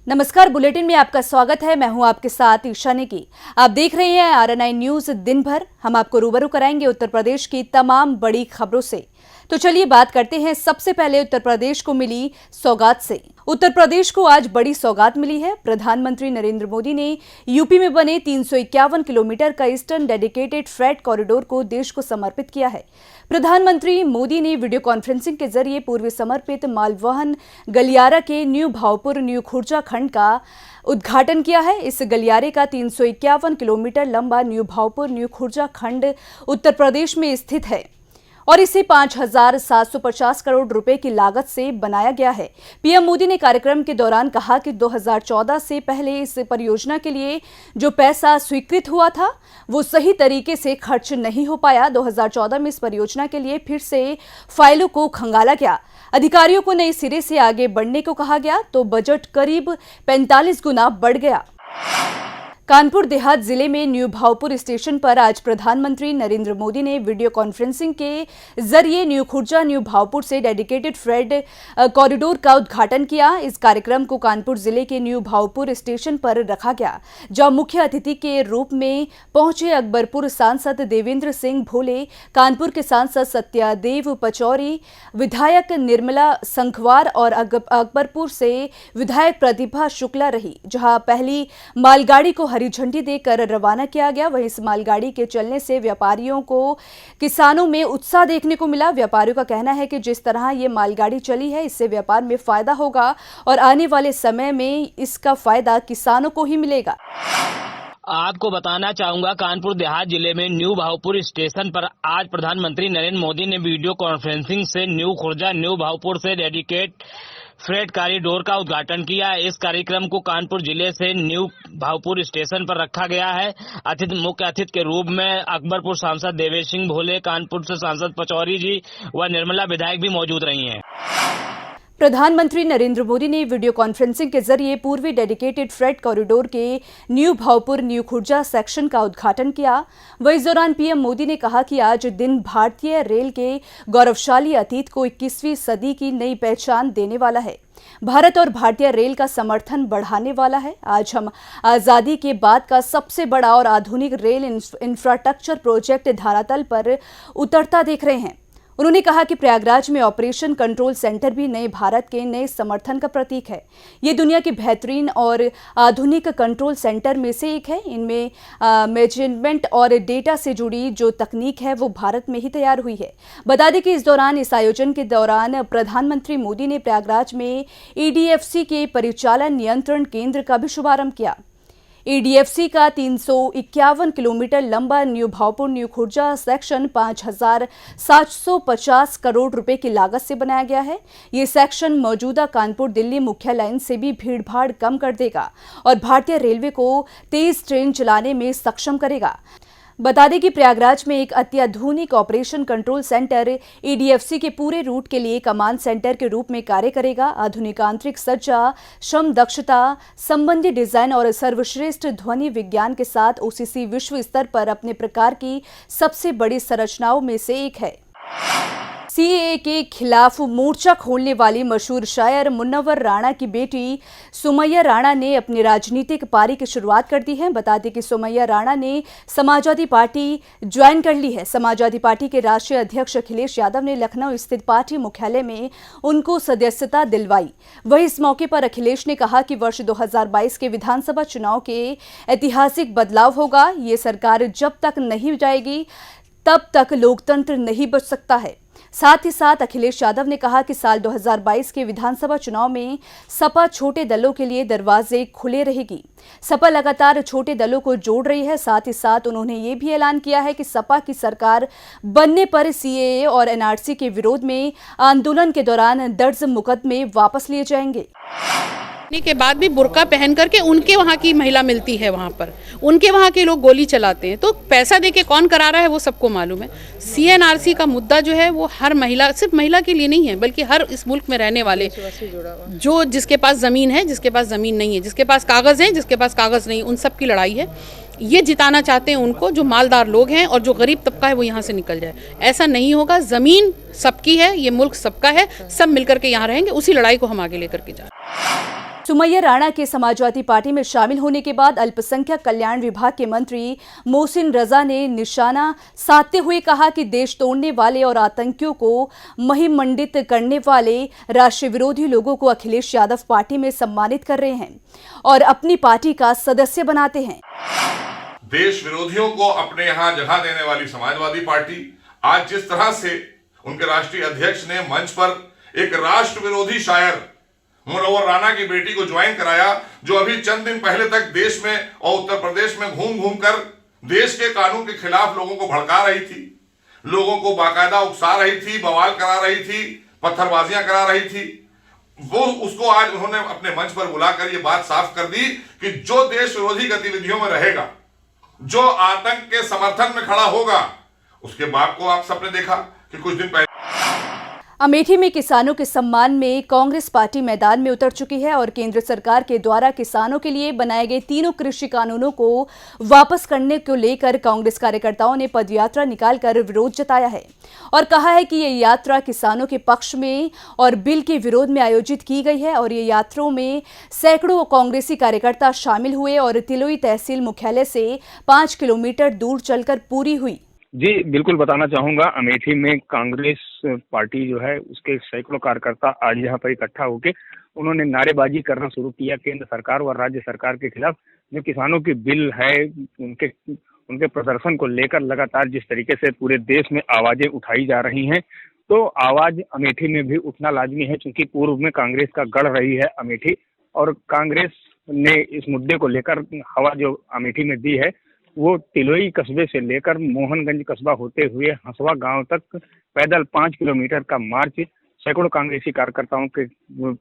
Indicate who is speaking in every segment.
Speaker 1: नमस्कार, बुलेटिन में आपका स्वागत है। मैं हूं आपके साथ ईशा नेगी। आप देख रहे हैं RNI न्यूज दिन भर। हम आपको रूबरू कराएंगे उत्तर प्रदेश की तमाम बड़ी खबरों से। तो चलिए बात करते हैं सबसे पहले उत्तर प्रदेश को मिली सौगात से। उत्तर प्रदेश को आज बड़ी सौगात मिली है। प्रधानमंत्री नरेंद्र मोदी ने यूपी में बने 351 किलोमीटर का ईस्टर्न डेडिकेटेड फ्रेट कॉरिडोर को देश को समर्पित किया है। प्रधानमंत्री मोदी ने वीडियो कॉन्फ्रेंसिंग के जरिए पूर्व समर्पित मालवहन गलियारा के न्यू भावपुर न्यू खुर्जा खंड का उद्घाटन किया है। इस गलियारे का 351 किलोमीटर लंबा न्यू भावपुर न्यू खुर्जा खंड उत्तर प्रदेश में स्थित है और इसे 5,750 करोड़ रुपए की लागत से बनाया गया है। पीएम मोदी ने कार्यक्रम के दौरान कहा कि 2014 से पहले इस परियोजना के लिए जो पैसा स्वीकृत हुआ था वो सही तरीके से खर्च नहीं हो पाया। 2014 में इस परियोजना के लिए फिर से फाइलों को खंगाला गया, अधिकारियों को नए सिरे से आगे बढ़ने को कहा गया तो बजट करीब 45 गुना बढ़ गया। कानपुर देहात जिले में न्यू भावपुर स्टेशन पर आज प्रधानमंत्री नरेंद्र मोदी ने वीडियो कॉन्फ्रेंसिंग के जरिए न्यू खुर्जा न्यू भावपुर से डेडिकेटेड फ्रेट कॉरिडोर का उद्घाटन किया। इस कार्यक्रम को कानपुर जिले के न्यू भावपुर स्टेशन पर रखा गया, जहां मुख्य अतिथि के रूप में पहुंचे अकबरपुर सांसद देवेंद्र सिंह भोले, कानपुर के सांसद सत्यादेव पचौरी, विधायक निर्मला संखवार और अकबरपुर से विधायक प्रतिभा शुक्ला रही। जहां पहली मालगाड़ी को हरी झंडी देकर रवाना किया गया। वहीं इस मालगाड़ी के चलने से व्यापारियों को, किसानों में उत्साह देखने को मिला। व्यापारियों का कहना है कि जिस तरह ये मालगाड़ी चली है इससे व्यापार में फायदा होगा और आने वाले समय में इसका फायदा किसानों को ही मिलेगा।
Speaker 2: आपको बताना चाहूंगा, कानपुर देहात जिले में न्यू भावपुर स्टेशन पर आज प्रधानमंत्री नरेंद्र मोदी ने वीडियो कॉन्फ्रेंसिंग से न्यू खुर्जा न्यू भावपुर से डेडिकेट फ्रेट कॉरिडोर का उद्घाटन किया। इस कार्यक्रम को कानपुर जिले से न्यू भावपुर स्टेशन पर रखा गया है। मुख्य अतिथि के रूप में अकबरपुर सांसद देवेंद्र सिंह भोले, कानपुर से सांसद पचौरी जी व निर्मला विधायक भी मौजूद रही हैं।
Speaker 1: प्रधानमंत्री नरेंद्र मोदी ने वीडियो कॉन्फ्रेंसिंग के जरिए पूर्वी डेडिकेटेड फ्रेट कॉरिडोर के new Bhavpur new Khurja section का उद्घाटन किया। वहीं इस दौरान पीएम मोदी ने कहा कि आज दिन भारतीय रेल के गौरवशाली अतीत को 21वीं सदी की नई पहचान देने वाला है। भारत और भारतीय रेल का समर्थन बढ़ाने वाला है। आज हम आजादी के बाद का सबसे बड़ा और आधुनिक रेल इंफ्रास्ट्रक्चर प्रोजेक्ट धरातल पर उतरता देख रहे हैं। उन्होंने कहा कि प्रयागराज में ऑपरेशन कंट्रोल सेंटर भी नए भारत के नए समर्थन का प्रतीक है। ये दुनिया के बेहतरीन और आधुनिक कंट्रोल सेंटर में से एक है। इनमें मेजरमेंट और डेटा से जुड़ी जो तकनीक है वो भारत में ही तैयार हुई है। बता दें कि इस आयोजन के दौरान प्रधानमंत्री मोदी ने प्रयागराज में EDFC के परिचालन नियंत्रण केंद्र का भी शुभारंभ किया। EDFC का 351 किलोमीटर लंबा new Bhavpur new Khurja section 5,750 crore रुपए की लागत से बनाया गया है। ये सेक्शन मौजूदा कानपुर दिल्ली मुख्य लाइन से भी भीड़भाड़ कम कर देगा और भारतीय रेलवे को तेज ट्रेन चलाने में सक्षम करेगा। बता दें कि प्रयागराज में एक अत्याधुनिक ऑपरेशन कंट्रोल सेंटर EDFC के पूरे रूट के लिए कमांड सेंटर के रूप में कार्य करेगा। आधुनिक आंतरिक सज्जा, श्रम दक्षता संबंधी डिजाइन और सर्वश्रेष्ठ ध्वनि विज्ञान के साथ OCC विश्व स्तर पर अपने प्रकार की सबसे बड़ी संरचनाओं में से एक है। CAA के खिलाफ मोर्चा खोलने वाली मशहूर शायर मुन्नवर राणा की बेटी सुमैया राणा ने अपनी राजनीतिक पारी की शुरुआत कर दी है। बता दें कि सुमैया राणा ने समाजवादी पार्टी ज्वाइन कर ली है। समाजवादी पार्टी के राष्ट्रीय अध्यक्ष अखिलेश यादव ने लखनऊ स्थित पार्टी मुख्यालय में उनको सदस्यता दिलवाई। वहीं इस मौके पर अखिलेश ने कहा कि वर्ष 2022 के विधानसभा चुनाव के ऐतिहासिक बदलाव होगा। ये सरकार जब तक नहीं जाएगी तब तक लोकतंत्र नहीं बच सकता है। साथ ही साथ अखिलेश यादव ने कहा कि साल 2022 के विधानसभा चुनाव में सपा छोटे दलों के लिए दरवाजे खुले रहेगी। सपा लगातार छोटे दलों को जोड़ रही है। साथ ही साथ उन्होंने ये भी ऐलान किया है कि सपा की सरकार बनने पर CAA और NRC के विरोध में आंदोलन के दौरान दर्ज मुकदमे वापस लिए जाएंगे।
Speaker 3: के बाद भी बुर्का पहन करके उनके वहाँ की महिला मिलती है, वहाँ पर उनके वहाँ के लोग गोली चलाते हैं। तो पैसा देके कौन करा रहा है वो सबको मालूम है। CNRC का मुद्दा जो है वो हर महिला, सिर्फ महिला के लिए नहीं है बल्कि हर इस मुल्क में रहने वाले जो जिसके पास ज़मीन है, जिसके पास ज़मीन नहीं है, जिसके पास कागज़ है, जिसके पास कागज़ नहीं, उन सब की लड़ाई है। ये जिताना चाहते हैं उनको, जो मालदार लोग हैं और जो गरीब तबका है वो यहाँ से निकल जाए। ऐसा नहीं होगा। ज़मीन सबकी है, ये मुल्क सबका है, सब मिलकर के यहाँ रहेंगे। उसी लड़ाई को हम आगे लेकर के जा रहे हैं।
Speaker 1: सुमैया राणा के समाजवादी पार्टी में शामिल होने के बाद अल्पसंख्यक कल्याण विभाग के मंत्री मोहसिन रजा ने निशाना साधते हुए कहा कि देश तोड़ने वाले और आतंकियों को महिमंडित करने वाले राष्ट्र विरोधी लोगों को अखिलेश यादव पार्टी में सम्मानित कर रहे हैं और अपनी पार्टी का सदस्य बनाते हैं।
Speaker 4: देश विरोधियों को अपने यहाँ जगह देने वाली समाजवादी पार्टी आज जिस तरह से उनके राष्ट्रीय अध्यक्ष ने मंच पर एक राष्ट्र विरोधी शायर मुनव्वर राणा की बेटी को ज्वाइन कराया, जो अभी चंद दिन पहले तक देश में और उत्तर प्रदेश में घूम घूम कर देश के कानून के खिलाफ लोगों को भड़का रही थी, लोगों को बाकायदा उकसा रही थी, बवाल करा रही थी, पत्थरबाजियां करा रही थी। वो उसको आज उन्होंने अपने मंच पर बुलाकर ये बात साफ कर दी कि जो देश विरोधी गतिविधियों में रहेगा, जो आतंक के समर्थन में खड़ा होगा, उसके बाप को आप सबने देखा कि कुछ दिन पहले
Speaker 1: अमेठी में किसानों के सम्मान में कांग्रेस पार्टी मैदान में उतर चुकी है और केंद्र सरकार के द्वारा किसानों के लिए बनाए गए तीनों कृषि कानूनों को वापस करने को लेकर कांग्रेस कार्यकर्ताओं ने पदयात्रा निकालकर विरोध जताया है और कहा है कि ये यात्रा किसानों के पक्ष में और बिल के विरोध में आयोजित की गई है और ये यात्राओं में सैकड़ों कांग्रेसी कार्यकर्ता शामिल हुए और तिलोई तहसील मुख्यालय से 5 किलोमीटर दूर चलकर पूरी हुई।
Speaker 5: जी बिल्कुल बताना चाहूंगा, अमेठी में कांग्रेस पार्टी जो है उसके सैकड़ों कार्यकर्ता आज यहाँ पर इकट्ठा होकर उन्होंने नारेबाजी करना शुरू किया केंद्र सरकार और राज्य सरकार के खिलाफ। जो किसानों की बिल है उनके प्रदर्शन को लेकर लगातार जिस तरीके से पूरे देश में आवाजें उठाई जा रही हैं, तो आवाज अमेठी में भी उठना लाजमी है, क्योंकि पूर्व में कांग्रेस का गढ़ रही है अमेठी और कांग्रेस ने इस मुद्दे को लेकर हवा जो अमेठी में दी है वो तिलोई कस्बे से लेकर मोहनगंज कस्बा होते हुए हंसवा गांव तक पैदल 5 किलोमीटर का मार्च सैकड़ों कांग्रेसी कार्यकर्ताओं के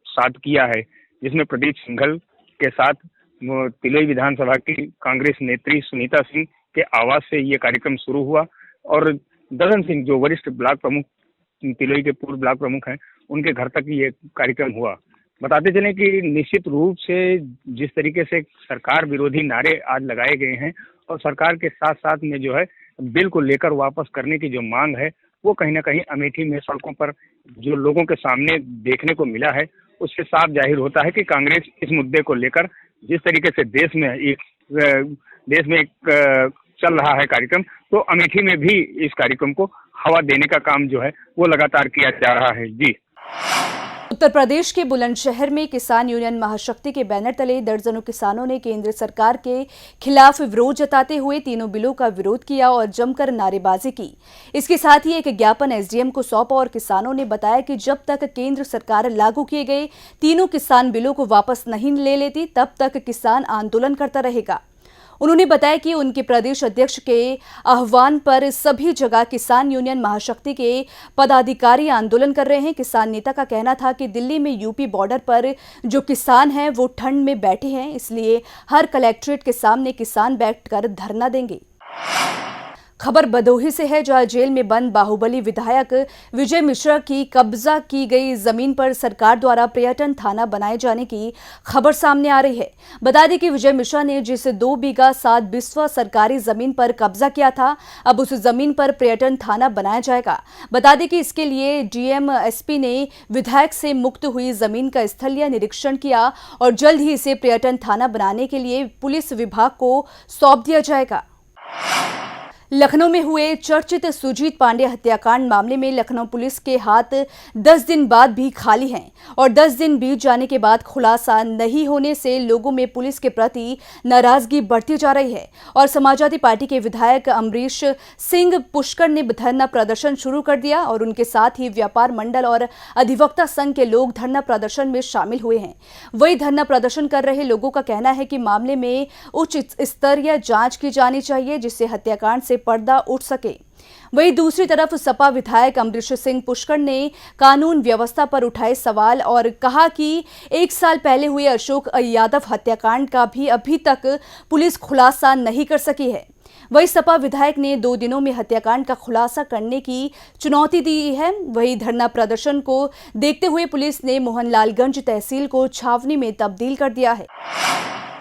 Speaker 5: साथ किया है, जिसमें प्रदीप सिंघल के साथ तिलोई विधानसभा की कांग्रेस नेत्री सुनीता सिंह के आवाज से ये कार्यक्रम शुरू हुआ और ददन सिंह जो वरिष्ठ ब्लॉक प्रमुख तिलोई के पूर्व ब्लॉक प्रमुख हैं, उनके घर तक ये कार्यक्रम हुआ। बताते चलें कि निश्चित रूप से जिस तरीके से सरकार विरोधी नारे आज लगाए गए हैं और सरकार के साथ साथ में जो है बिल को लेकर वापस करने की जो मांग है, वो कहीं ना कहीं अमेठी में सड़कों पर जो लोगों के सामने देखने को मिला है, उससे साफ जाहिर होता है कि कांग्रेस इस मुद्दे को लेकर जिस तरीके से देश में एक चल रहा है कार्यक्रम, तो अमेठी में भी इस कार्यक्रम को हवा देने का काम जो है वो लगातार किया जा रहा है। जी।
Speaker 1: उत्तर प्रदेश के बुलंदशहर में किसान यूनियन महाशक्ति के बैनर तले दर्जनों किसानों ने केंद्र सरकार के खिलाफ विरोध जताते हुए तीनों बिलों का विरोध किया और जमकर नारेबाजी की। इसके साथ ही एक ज्ञापन एसडीएम को सौंपा और किसानों ने बताया कि जब तक केंद्र सरकार लागू किए गए तीनों किसान बिलों को वापस नहीं ले लेती, तब तक किसान आंदोलन करता रहेगा। उन्होंने बताया कि उनके प्रदेश अध्यक्ष के आह्वान पर सभी जगह किसान यूनियन महाशक्ति के पदाधिकारी आंदोलन कर रहे हैं। किसान नेता का कहना था कि दिल्ली में यूपी बॉर्डर पर जो किसान हैं वो ठंड में बैठे हैं, इसलिए हर कलेक्ट्रेट के सामने किसान बैठकर धरना देंगे। खबर भदोही से है, जहां जेल में बंद बाहुबली विधायक विजय मिश्रा की कब्जा की गई जमीन पर सरकार द्वारा पर्यटन थाना बनाए जाने की खबर सामने आ रही है। बता दें कि विजय मिश्रा ने जिस 2 बीघा 7 बिस्वा सरकारी जमीन पर कब्जा किया था, अब उस जमीन पर पर्यटन थाना बनाया जाएगा। बता दें कि इसके लिए डीएम एसपी ने विधायक से मुक्त हुई जमीन का स्थलीय निरीक्षण किया और जल्द ही इसे पर्यटन थाना बनाने के लिए पुलिस विभाग को सौंप दिया जाएगा। लखनऊ में हुए चर्चित सुजीत पांडे हत्याकांड मामले में लखनऊ पुलिस के हाथ 10 दिन बाद भी खाली हैं और 10 दिन बीत जाने के बाद खुलासा नहीं होने से लोगों में पुलिस के प्रति नाराजगी बढ़ती जा रही है और समाजवादी पार्टी के विधायक अमरीश सिंह पुष्कर ने धरना प्रदर्शन शुरू कर दिया और उनके साथ ही व्यापार मंडल और अधिवक्ता संघ के लोग धरना प्रदर्शन में शामिल हुए हैं। वही धरना प्रदर्शन कर रहे लोगों का कहना है कि मामले में उच्च स्तरीय जांच की जानी चाहिए, जिससे हत्याकांड से पर्दा उठ सके। वहीं दूसरी तरफ सपा विधायक अमरीश सिंह पुष्कर ने कानून व्यवस्था पर उठाए सवाल और कहा कि 1 साल पहले हुए अशोक यादव हत्याकांड का भी अभी तक पुलिस खुलासा नहीं कर सकी है। वहीं सपा विधायक ने 2 दिनों में हत्याकांड का खुलासा करने की चुनौती दी है। वहीं धरना प्रदर्शन को देखते हुए पुलिस ने मोहनलालगंज तहसील को छावनी में तब्दील कर दिया है।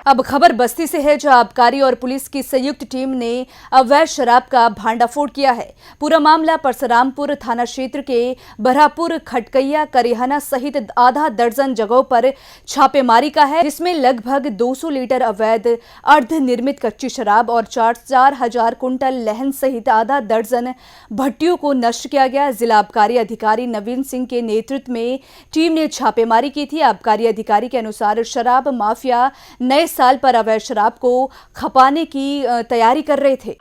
Speaker 1: अब खबर बस्ती से है, जहां आबकारी और पुलिस की संयुक्त टीम ने अवैध शराब का भांडाफोड़ किया है। पूरा मामला परशुरामपुर थाना क्षेत्र के बरहापुर, खटकैया, करिहाना सहित आधा दर्जन जगहों पर छापेमारी का है, जिसमें लगभग 200 लीटर अवैध अर्धनिर्मित कच्ची शराब और 4,000 कुंटल लहन सहित आधा दर्जन भट्टियों को नष्ट किया गया। जिला आबकारी अधिकारी नवीन सिंह के नेतृत्व में टीम ने छापेमारी की थी। आबकारी अधिकारी के अनुसार शराब माफिया नए साल पर अवैध शराब को खपाने की तैयारी कर रहे थे।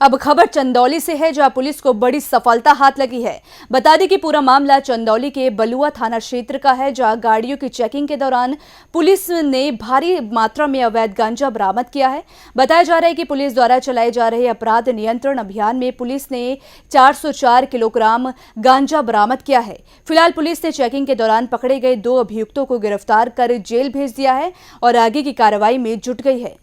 Speaker 1: अब खबर चंदौली से है, जहां पुलिस को बड़ी सफलता हाथ लगी है। बता दें कि पूरा मामला चंदौली के बलुआ थाना क्षेत्र का है, जहां गाड़ियों की चेकिंग के दौरान पुलिस ने भारी मात्रा में अवैध गांजा बरामद किया है। बताया जा रहा है कि पुलिस द्वारा चलाए जा रहे अपराध नियंत्रण अभियान में पुलिस ने 404 किलोग्राम गांजा बरामद किया है। फिलहाल पुलिस ने चेकिंग के दौरान पकड़े गए 2 अभियुक्तों को गिरफ्तार कर जेल भेज दिया है और आगे की कार्रवाई में जुट गई है।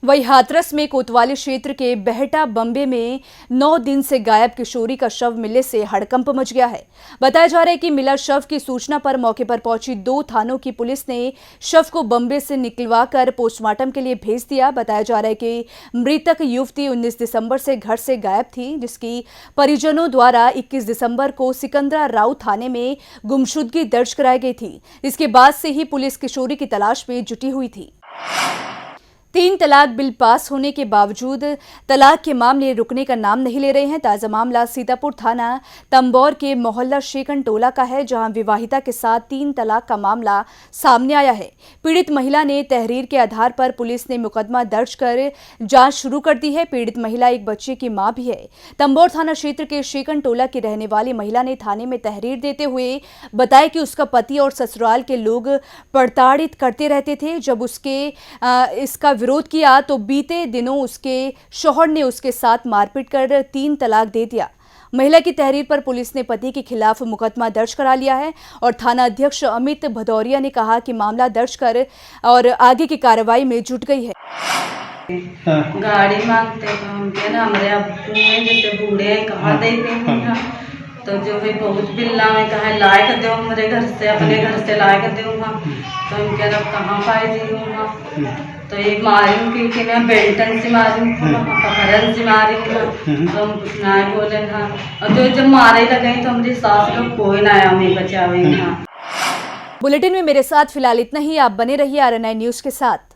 Speaker 1: वहीं हाथरस में कोतवाली क्षेत्र के बहटा बम्बे में 9 दिन से गायब किशोरी का शव मिलने से हड़कंप मच गया है। बताया जा रहा है कि मिला शव की सूचना पर मौके पर पहुंची 2 थानों की पुलिस ने शव को बम्बे से निकलवाकर पोस्टमार्टम के लिए भेज दिया। बताया जा रहा है कि मृतक युवती 19 दिसंबर से घर से गायब थी, जिसकी परिजनों द्वारा 21 दिसंबर को सिकंदरा राव थाने में गुमशुदगी दर्ज कराई गई थी। इसके बाद से ही पुलिस किशोरी की तलाश में जुटी हुई थी। 3 तलाक बिल पास होने के बावजूद तलाक के मामले रुकने का नाम नहीं ले रहे हैं। ताजा मामला सीतापुर थाना तंबौर के मोहल्ला शेखन टोला का है, जहां विवाहिता के साथ 3 तलाक का मामला सामने आया है। पीड़ित महिला ने तहरीर के आधार पर पुलिस ने मुकदमा दर्ज कर जांच शुरू कर दी है। पीड़ित महिला एक बच्चे की मां भी है। तंबौर थाना क्षेत्र के शेखन टोला की रहने वाली महिला ने थाने में तहरीर देते हुए बताया कि उसका पति और ससुराल के लोग प्रताड़ित करते रहते थे। जब उसके इसका विरोध किया तो बीते दिनों उसके शौहर ने उसके साथ मारपीट कर 3 तलाक दे दिया। महिला की तहरीर पर पुलिस ने पति के खिलाफ मुकदमा दर्ज करा लिया है और थाना अध्यक्ष अमित भदौरिया ने कहा कि मामला दर्ज कर और आगे की कार्रवाई में जुट गई है।
Speaker 6: गाड़ी मांगते तो हम के ना हमारे अब्बू हैं जैसे बूढ़े हैं, कहाँ देते हैं, तो जो भी बहुत बिल्ला में कहा लाए कर दो हमारे घर से, अपने घर से लाए कर दूँगा, तो हम कह रहे कहाँ पाए दूँगा, तो ये मारूँ कि मैं बेल्टन से मारूँ, पकड़न से मारूँगा, तो हम कुछ ना बोले ना। और जो जब मारे लगे तो हमारी सास लोग कोई ना आया हमें बचावे ना।
Speaker 1: बुलेटिन में मेरे साथ फिलहाल इतना ही। आप बने रहिए RNI न्यूज के साथ।